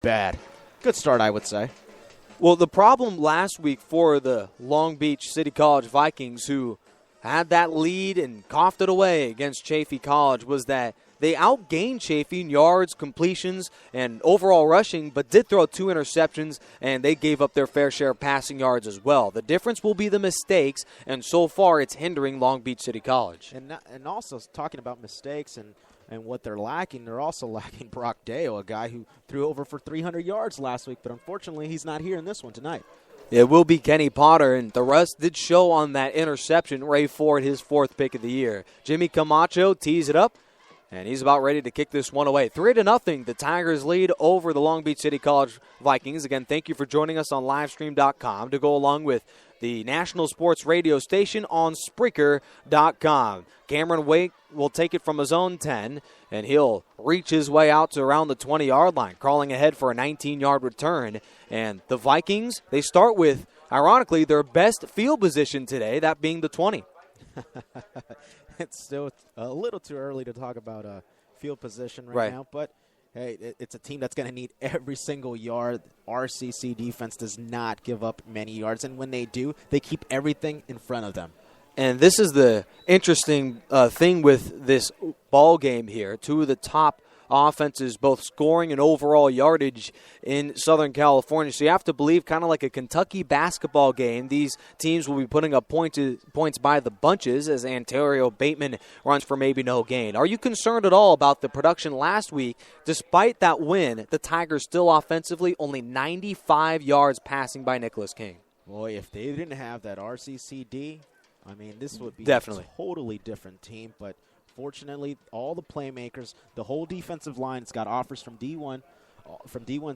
bad. Good start, I would say. Well, the problem last week for the Long Beach City College Vikings, who had that lead and coughed it away against Chaffey College, was that they outgained Chaffey in yards, completions, and overall rushing, but did throw 2 interceptions, and they gave up their fair share of passing yards as well. The difference will be the mistakes, and so far it's hindering Long Beach City College. And also talking about mistakes and what they're lacking, they're also lacking Brock Deo, a guy who threw over for 300 yards last week, but unfortunately he's not here in this one tonight. It will be Kenny Potter, and the rest did show on that interception. Ray Ford, his 4th pick of the year. Jimmy Camacho tees it up, and he's about ready to kick this one away. 3-0, the Tigers lead over the Long Beach City College Vikings. Again, thank you for joining us on livestream.com to go along with the national sports radio station on Spreaker.com. Cameron Wake will take it from his own 10, and he'll reach his way out to around the 20-yard line, crawling ahead for a 19-yard return. And the Vikings, they start with, ironically, their best field position today, that being the 20. It's still a little too early to talk about field position right now, but hey, it's a team that's going to need every single yard. RCC defense does not give up many yards, and when they do, they keep everything in front of them. And this is the interesting thing with this ball game here. 2 of the top offenses, both scoring and overall yardage in Southern California. So you have to believe, kind of like a Kentucky basketball game, these teams will be putting up points by the bunches as Ontario Bateman runs for maybe no gain. Are you concerned at all about the production last week? Despite that win, the Tigers still offensively only 95 yards passing by Nicholas King. Boy, if they didn't have that RCCD, I mean, this would be definitely a totally different team, but fortunately, all the playmakers, the whole defensive line's got offers from D1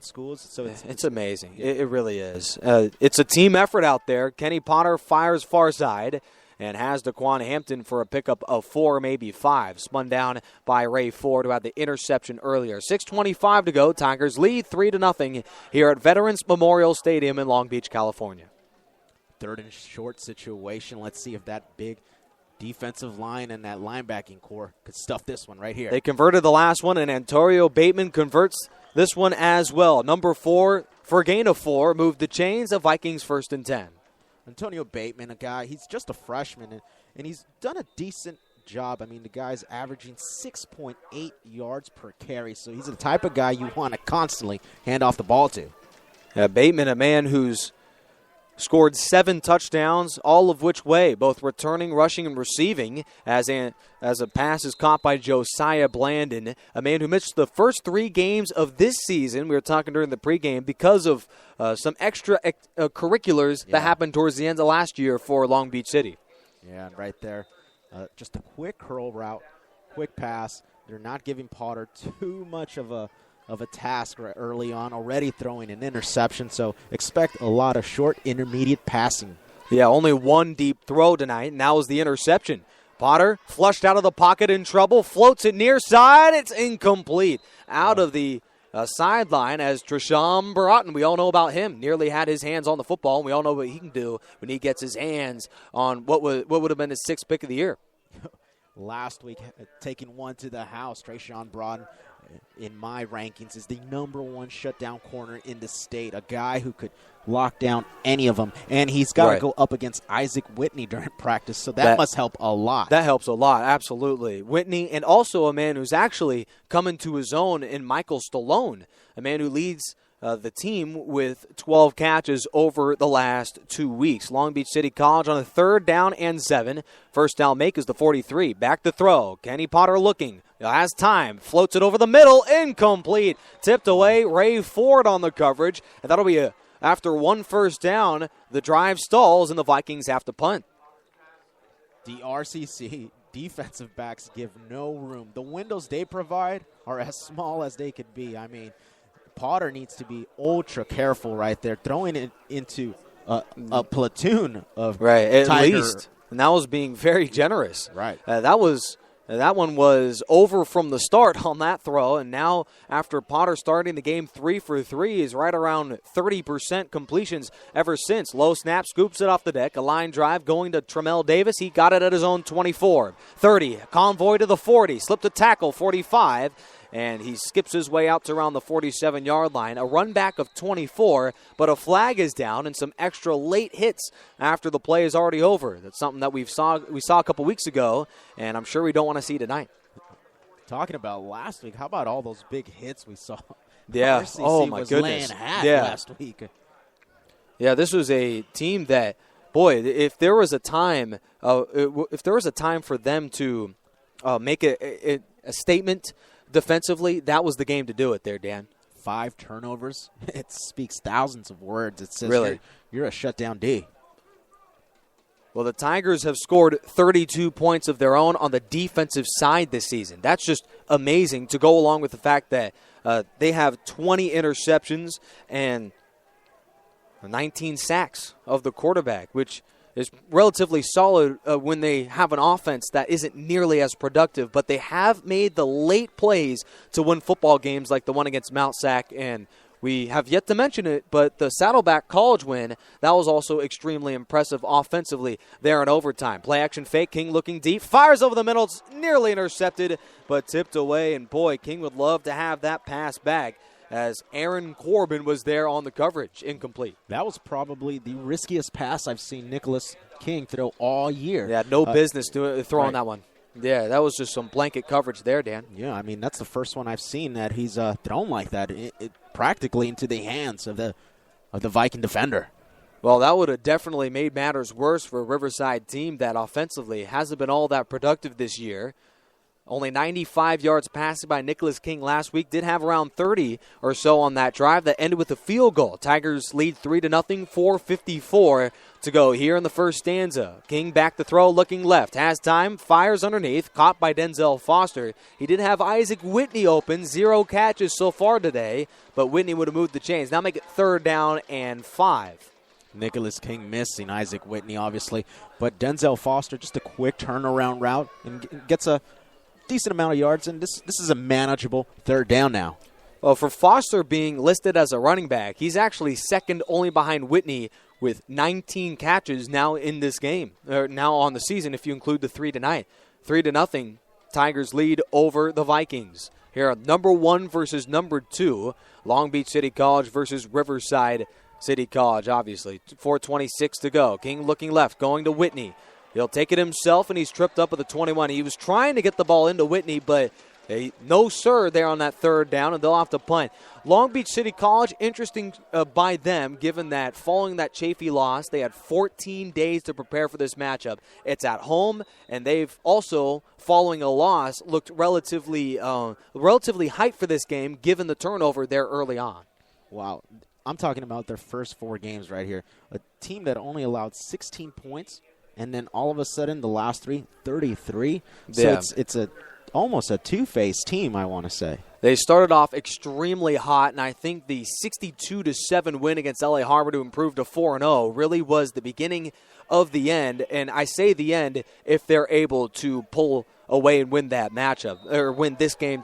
schools. So it's amazing. Yeah. It really is. It's a team effort out there. Kenny Potter fires far side and has Daquan Hampton for a pickup of 4, maybe 5. Spun down by Ray Ford, who had the interception earlier. 6:25 to go. Tigers lead 3-0 here at Veterans Memorial Stadium in Long Beach, California. 3rd and short situation. Let's see if that big defensive line and that linebacking core could stuff this one right here. They converted the last one, and Ontario Bateman converts this one as well. Number 4 for a gain of 4. Moved the chains of Vikings 1st and 10. Antonio Bateman, a guy, he's just a freshman, and he's done a decent job. I mean, the guy's averaging 6.8 yards per carry, so he's the type of guy you want to constantly hand off the ball to. Yeah, Bateman, a man who's scored 7 touchdowns, all of which way, both returning, rushing, and receiving, as a pass is caught by Josiah Blandon, a man who missed the first 3 games of this season. We were talking during the pregame because of some extra curriculars that happened towards the end of last year for Long Beach City. Yeah, and right there, just a quick curl route, quick pass. They're not giving Potter too much of a task early on, already throwing an interception, so expect a lot of short, intermediate passing. Yeah, only 1 deep throw tonight, and that was the interception. Potter flushed out of the pocket in trouble, floats it near side. It's incomplete. Out of the sideline as Trisham Baratin, we all know about him, nearly had his hands on the football, and we all know what he can do when he gets his hands on what would have been his 6th pick of the year. Last week, taking one to the house, Trisham Baratin, in my rankings, is the number 1 shutdown corner in the state, a guy who could lock down any of them. And he's got to go up against Isaac Whitney during practice, so that must help a lot. That helps a lot, absolutely. Whitney, and also a man who's actually coming to his own in Michael Stallone, a man who leads the team with 12 catches over the last 2 weeks. Long Beach City College on a 3rd down and 7. First down make is the 43. Back to throw. Kenny Potter looking. Has time. Floats it over the middle. Incomplete. Tipped away. Ray Ford on the coverage. And that'll be after 1 first down. The drive stalls and the Vikings have to punt. The RCC defensive backs give no room. The windows they provide are as small as they could be. I mean, Potter needs to be ultra careful right there, throwing it into a platoon of at least. And that was being very generous. Right. That one was over from the start on that throw, and now after Potter starting the game 3 for 3, is right around 30% completions ever since. Low snap, scoops it off the deck. A line drive going to Tremel Davis. He got it at his own 24. 30, convoy to the 40, slipped a tackle, 45. and he skips his way out to around the 47-yard line. A run back of 24, but a flag is down and some extra late hits after the play is already over. That's something that we saw a couple weeks ago, and I'm sure we don't want to see tonight. Talking about last week, how about all those big hits we saw? Yeah. RCC oh, my was goodness. laying hat yeah. last week. Yeah, this was a team that, boy, if there was a time for them to make a statement defensively, that was the game to do it there, Dan. 5 turnovers. It speaks thousands of words. It says really? You're a shutdown D. Well, the Tigers have scored 32 points of their own on the defensive side this season. That's just amazing to go along with the fact that they have 20 interceptions and 19 sacks of the quarterback, which is relatively solid when they have an offense that isn't nearly as productive. But they have made the late plays to win football games like the one against Mount Sac, and we have yet to mention it, but the Saddleback College win, that was also extremely impressive offensively there in overtime. Play action fake, King looking deep, fires over the middle, it's nearly intercepted, but tipped away, and boy, King would love to have that pass back as Aaron Corbin was there on the coverage, incomplete. That was probably the riskiest pass I've seen Nicholas King throw all year. Yeah, no business throwing that one. Yeah, that was just some blanket coverage there, Dan. Yeah, I mean, that's the first one I've seen that he's thrown like that, practically into the hands of the Viking defender. Well, that would have definitely made matters worse for a Riverside team that offensively hasn't been all that productive this year. Only 95 yards passing by Nicholas King last week. Did have around 30 or so on that drive that ended with a field goal. Tigers lead 3-0, 4:54 to go here in the first stanza. King back to throw, looking left. Has time, fires underneath, caught by Denzel Foster. He did have Isaac Whitney open. 0 catches so far today, but Whitney would have moved the chains. Now make it 3rd down and 5. Nicholas King missing Isaac Whitney, obviously. But Denzel Foster, just a quick turnaround route and gets a decent amount of yards, and this is a manageable 3rd down now. Well, for Foster being listed as a running back, he's actually second only behind Whitney with 19 catches now in this game, or now on the season if you include the 3 tonight. 3-0, Tigers lead over the Vikings. Here are number 1 versus number 2, Long Beach City College versus Riverside City College, obviously. 4:26 to go. King looking left, going to Whitney. He'll take it himself, and he's tripped up at the 21. He was trying to get the ball into Whitney, but no sir there on that 3rd down, and they'll have to punt. Long Beach City College, interesting by them, given that following that Chafee loss, they had 14 days to prepare for this matchup. It's at home, and they've also, following a loss, looked relatively hyped for this game, given the turnover there early on. Wow. I'm talking about their first 4 games right here. A team that only allowed 16 points, and then all of a sudden the last 3, 33. So it's almost a two-faced team, I want to say. They started off extremely hot, and I think the 62-7 win against LA Harbor to improve to 4-0 really was the beginning of the end. And I say the end if they're able to pull away and win that matchup, or win this game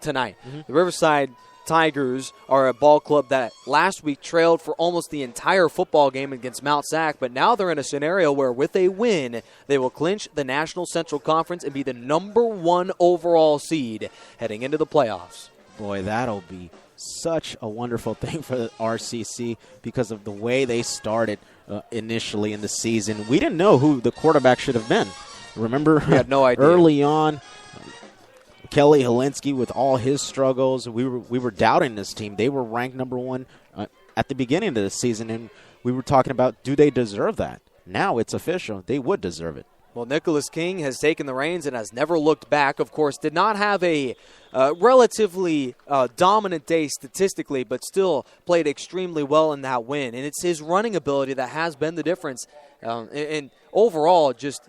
tonight. Mm-hmm. The Riverside Tigers are a ball club that last week trailed for almost the entire football game against Mount Sac, but now they're in a scenario where with a win, they will clinch the National Central Conference and be the number 1 overall seed heading into the playoffs. Boy, that'll be such a wonderful thing for the RCC because of the way they started initially in the season. We didn't know who the quarterback should have been. Remember, we had no idea. Early on, Kelly Helinski, with all his struggles, we were doubting this team. They were ranked number 1 at the beginning of the season, and we were talking about, do they deserve that? Now it's official. They would deserve it. Well, Nicholas King has taken the reins and has never looked back. Of course, did not have a relatively dominant day statistically, but still played extremally well in that win. And it's his running ability that has been the difference. And overall, just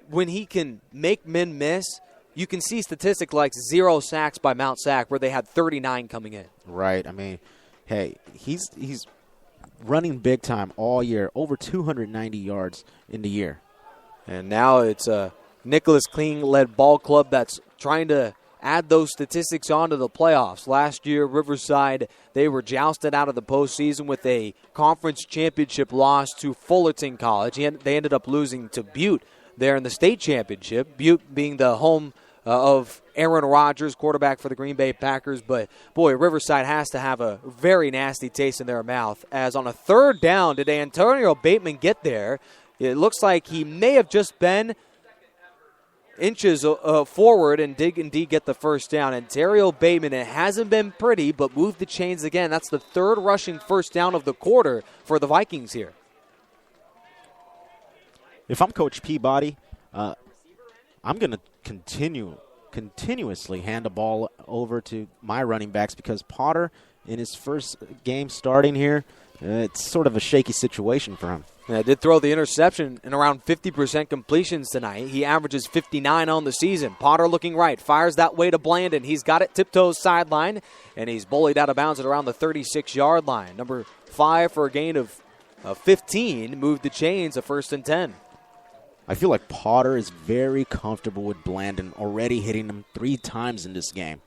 when he can make men miss, you can see statistics like 0 sacks by Mount Sac, where they had 39 coming in. Right. I mean, hey, he's running big time all year, over 290 yards in the year. And now it's a Nicholas King-led ball club that's trying to add those statistics onto the playoffs. Last year, Riverside, they were jousted out of the postseason with a conference championship loss to Fullerton College. They ended up losing to Butte there in the state championship, Butte being the home of Aaron Rodgers, quarterback for the Green Bay Packers. But, boy, Riverside has to have a very nasty taste in their mouth, as on a third down, did Antonio Bateman get there? It looks like he may have just been inches forward and did indeed get the first down. Ontario Bateman, it hasn't been pretty, but moved the chains again. That's the third rushing first down of the quarter for the Vikings here. If I'm Coach Peabody, I'm going to continuously hand the ball over to my running backs, because Potter, in his first game starting here, it's sort of a shaky situation for him. Yeah, did throw the interception in around 50% completions tonight. He averages 59 on the season. Potter looking right, fires that way to Blandon. He's got it tiptoes sideline, and he's bullied out of bounds at around the 36-yard line. Number 5 for a gain of 15, moved the chains, a 1st and 10. I feel like Potter is very comfortable with Blandon, already hitting him 3 times in this game.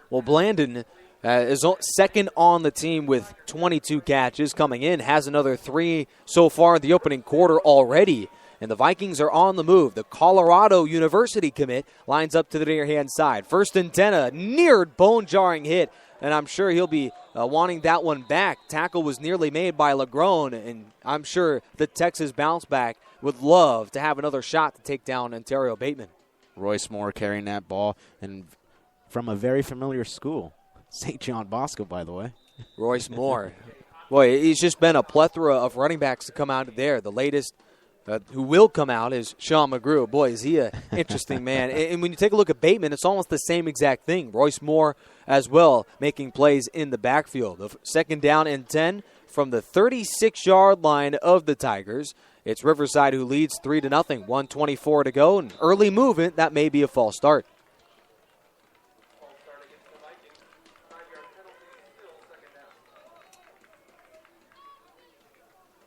Well, Blandon is second on the team with 22 catches coming in, has another 3 so far in the opening quarter already. And the Vikings are on the move. The Colorado University commit lines up to the near-hand side. 1st and 10, a near bone-jarring hit, and I'm sure he'll be wanting that one back. Tackle was nearly made by Legrone, and I'm sure the Texas bounce back would love to have another shot to take down Ontario Bateman. Royce Moore carrying that ball, and from a very familiar school. St. John Bosco, by the way. Royce Moore. Boy, he's just been a plethora of running backs to come out of there. The latest who will come out is Sean McGrew. Boy, is he an interesting man. And when you take a look at Bateman, it's almost the same exact thing. Royce Moore as well, making plays in the backfield. The 2nd down and 10 from the 36-yard line of the Tigers. It's Riverside who leads 3-0. 1:24 to go, and early movement, that may be a false start.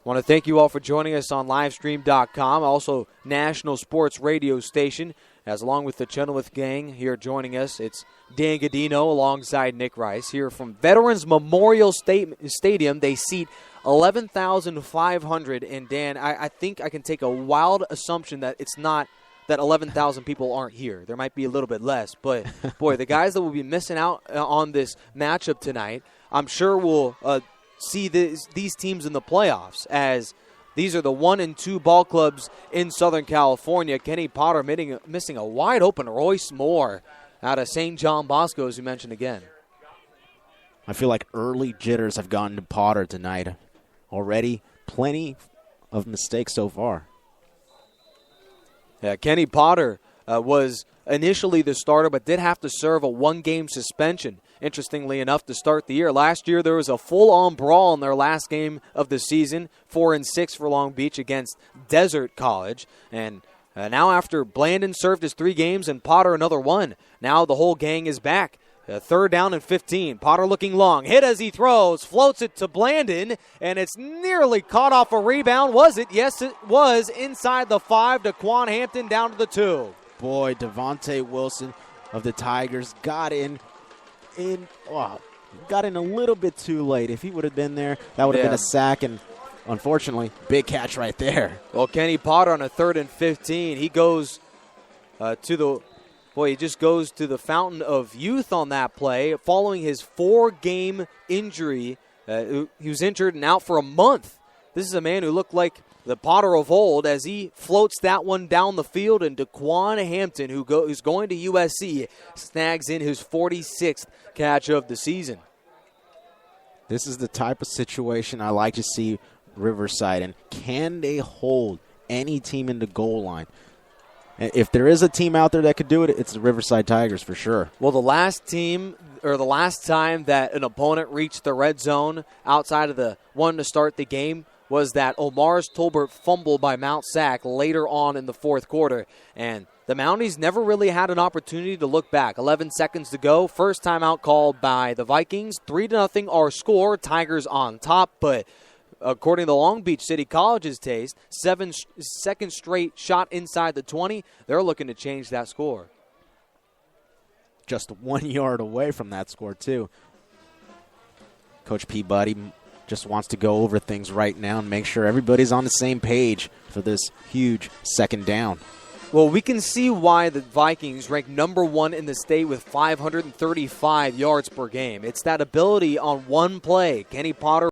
I want to thank you all for joining us on livestream.com, also National Sports Radio Station, as along with the Chenoweth gang here joining us. It's Dan Godino alongside Nick Rice here from Veterans Memorial Stadium. They seat 11,500, and Dan, I think I can take a wild assumption that it's not that 11,000 people aren't here. There might be a little bit less, but boy, the guys that will be missing out on this matchup tonight, I'm sure will see these teams in the playoffs, as these are the 1 and 2 ball clubs in Southern California. Kenny Potter missing a wide open Royce Moore out of St. John Bosco, as you mentioned again. I feel like early jitters have gotten to Potter tonight. Already plenty of mistakes so far. Yeah, Kenny Potter was initially the starter, but did have to serve a 1-game suspension, interestingly enough, to start the year. Last year, there was a full-on brawl in their last game of the season, 4-6 for Long Beach against Desert College. And now after Blandon served his 3 games and Potter another 1, now the whole gang is back. 3rd down and 15. Potter looking long. Hit as he throws. Floats it to Blandon, and it's nearly caught off a rebound. Was it? Yes, it was. Inside the 5 to Quan Hampton down to the 2. Boy, Devontae Wilson of the Tigers got in a little bit too late. If he would have been there, that would have been a sack, and unfortunately, big catch right there. Well, Kenny Potter on a 3rd and 15. He goes he just goes to the fountain of youth on that play following his 4-game injury. He was injured and out for a month. This is a man who looked like the Potter of old as he floats that one down the field, and DeQuan Hampton, who's going to USC, snags in his 46th catch of the season. This is the type of situation I like to see Riverside in. Can they hold any team in the goal line? If there is a team out there that could do it, it's the Riverside Tigers for sure. Well, the last time that an opponent reached the red zone outside of the one to start the game was that Omar's Tolbert fumble by Mount Sac later on in the 4th quarter. And the Mounties never really had an opportunity to look back. 11 seconds to go. First timeout called by the Vikings. 3-0 our score. Tigers on top, but according to Long Beach City College's taste, 7th straight shot inside the 20. They're looking to change that score. Just 1 yard away from that score, too. Coach Peabody just wants to go over things right now and make sure everybody's on the same page for this huge 2nd down. Well, we can see why the Vikings rank number 1 in the state with 535 yards per game. It's that ability on one play. Kenny Potter